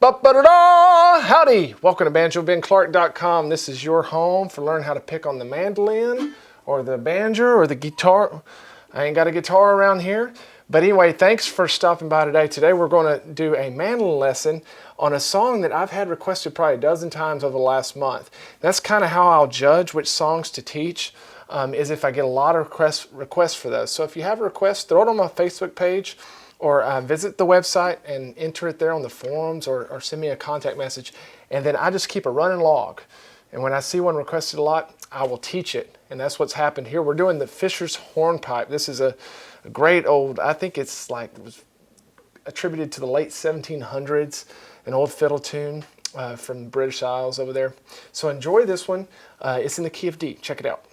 Ba-ba-da-da! Howdy! Welcome to BanjoBenClark.com. This is your home for learning how to pick on the mandolin or the banjo or the guitar. I ain't got a guitar around here. But anyway, thanks for stopping by today. Today we're going to do a mandolin lesson on a song that I've had requested probably a dozen times over the last month. That's kind of how I'll judge which songs to teach, is if I get a lot of requests for those. So if you have a request, throw it on my Facebook page, or visit the website and enter it there on the forums, or send me a contact message, and then I just keep a running log. And when I see one requested a lot, I will teach it. And that's what's happened here. We're doing the Fisher's Hornpipe. This is a great old, I think it was attributed to the late 1700s, an old fiddle tune from the British Isles over there. So enjoy this one. It's in the key of D. Check it out.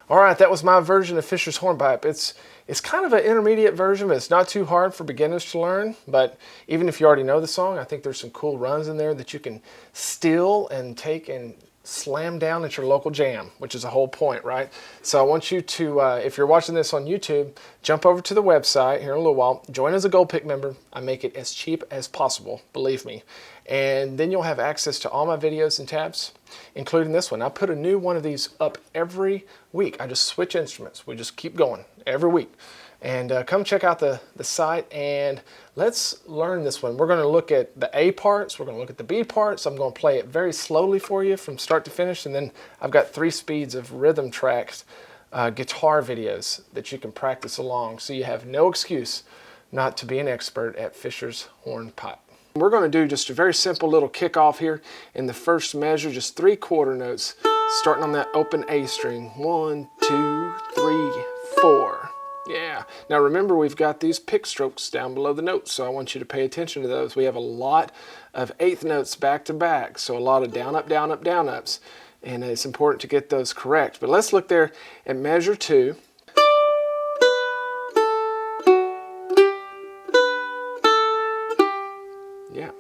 Alright, that was my version of Fisher's Hornpipe. It's kind of an intermediate version, but it's not too hard for beginners to learn. But even if you already know the song, I think there's some cool runs in there that you can steal and take and slam down at your local jam, which is the whole point, right? So I want you to, if you're watching this on YouTube, jump over to the website here in a little while, join as a Gold Pick member. I make it as cheap as possible, believe me. And then you'll have access to all my videos and tabs, including this one. I put a new one of these up every week. I just switch instruments. We just keep going every week. And come check out the site and let's learn this one. We're going to look at the A parts. We're going to look at the B parts. I'm going to play it very slowly for you from start to finish. And then I've got 3 speeds of rhythm tracks, guitar videos that you can practice along. So you have no excuse not to be an expert at Fisher's Hornpipe. We're going to do just a very simple little kickoff here. In the first measure, just 3 quarter notes, starting on that open A string. 1, 2, 3, 4. Yeah. Now remember, we've got these pick strokes down below the notes, so I want you to pay attention to those. We have a lot of 8th notes back to back, so a lot of down, up, down, up, down, ups. And it's important to get those correct. But let's look there at measure 2. Yeah.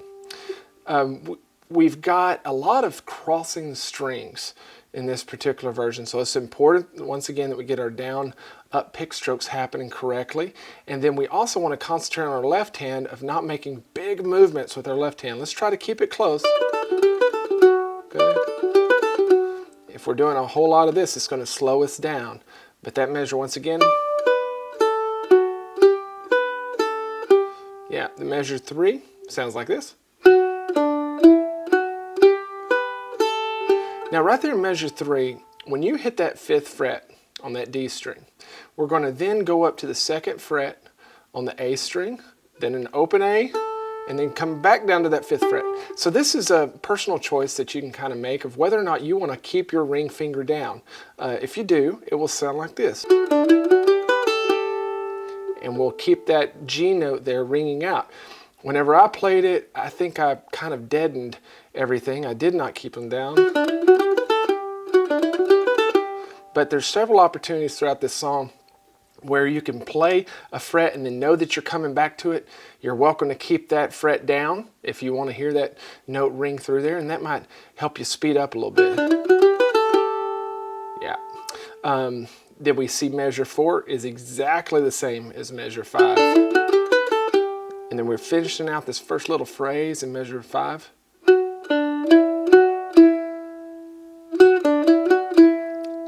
We've got a lot of crossing strings in this particular version, so it's important once again that we get our down up pick strokes happening correctly. And then we also want to concentrate on our left hand of not making big movements with our left hand. Let's try to keep it close. Okay. If we're doing a whole lot of this, it's going to slow us down. But that measure once again, yeah, the measure 3 sounds like this. Now right there in measure 3, when you hit that 5th fret on that D string, we're going to then go up to the 2nd fret on the A string, then an open A, and then come back down to that 5th fret. So this is a personal choice that you can kind of make of whether or not you want to keep your ring finger down. If you do, it will sound like this. And we'll keep that G note there ringing out. Whenever I played it, I think I kind of deadened everything. I did not keep them down. But there's several opportunities throughout this song where you can play a fret and then know that you're coming back to it. You're welcome to keep that fret down if you want to hear that note ring through there, and that might help you speed up a little bit. Yeah. Then we see measure 4 is exactly the same as measure 5. And then we're finishing out this first little phrase in measure 5.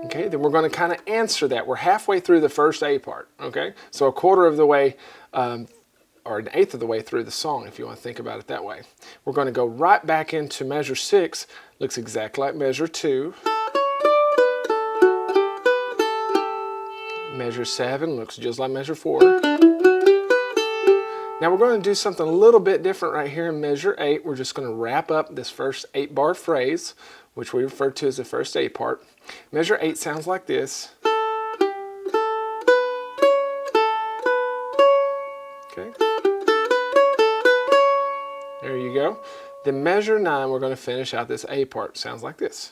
Okay, then we're going to kind of answer that. We're halfway through the first A part, okay? So a quarter of the way, or an eighth of the way through the song, if you want to think about it that way. We're going to go right back into measure 6. Looks exactly like measure 2. Measure 7 looks just like measure 4. Now we're going to do something a little bit different right here in measure 8. We're just going to wrap up this first 8-bar phrase, which we refer to as the first A part. Measure 8 sounds like this. Okay. There you go. Then measure 9, we're going to finish out this A part. Sounds like this.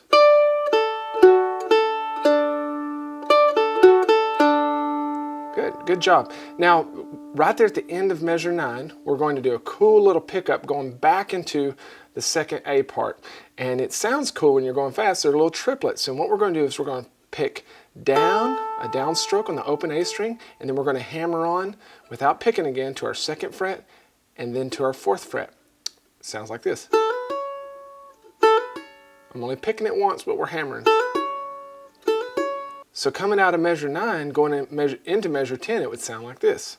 Good job. Now, right there at the end of measure 9, we're going to do a cool little pickup going back into the second A part. And it sounds cool when you're going fast. They're little triplets. And what we're going to do is we're going to pick down, a downstroke on the open A string, and then we're going to hammer on without picking again to our 2nd fret and then to our 4th fret. Sounds like this. I'm only picking it once, but we're hammering. So coming out of measure 9, going into measure 10, it would sound like this.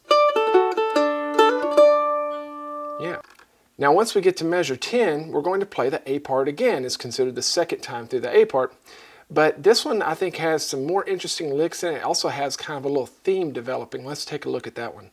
Yeah. Now once we get to measure 10, we're going to play the A part again. It's considered the 2nd time through the A part. But this one I think has some more interesting licks in it. It also has kind of a little theme developing. Let's take a look at that one.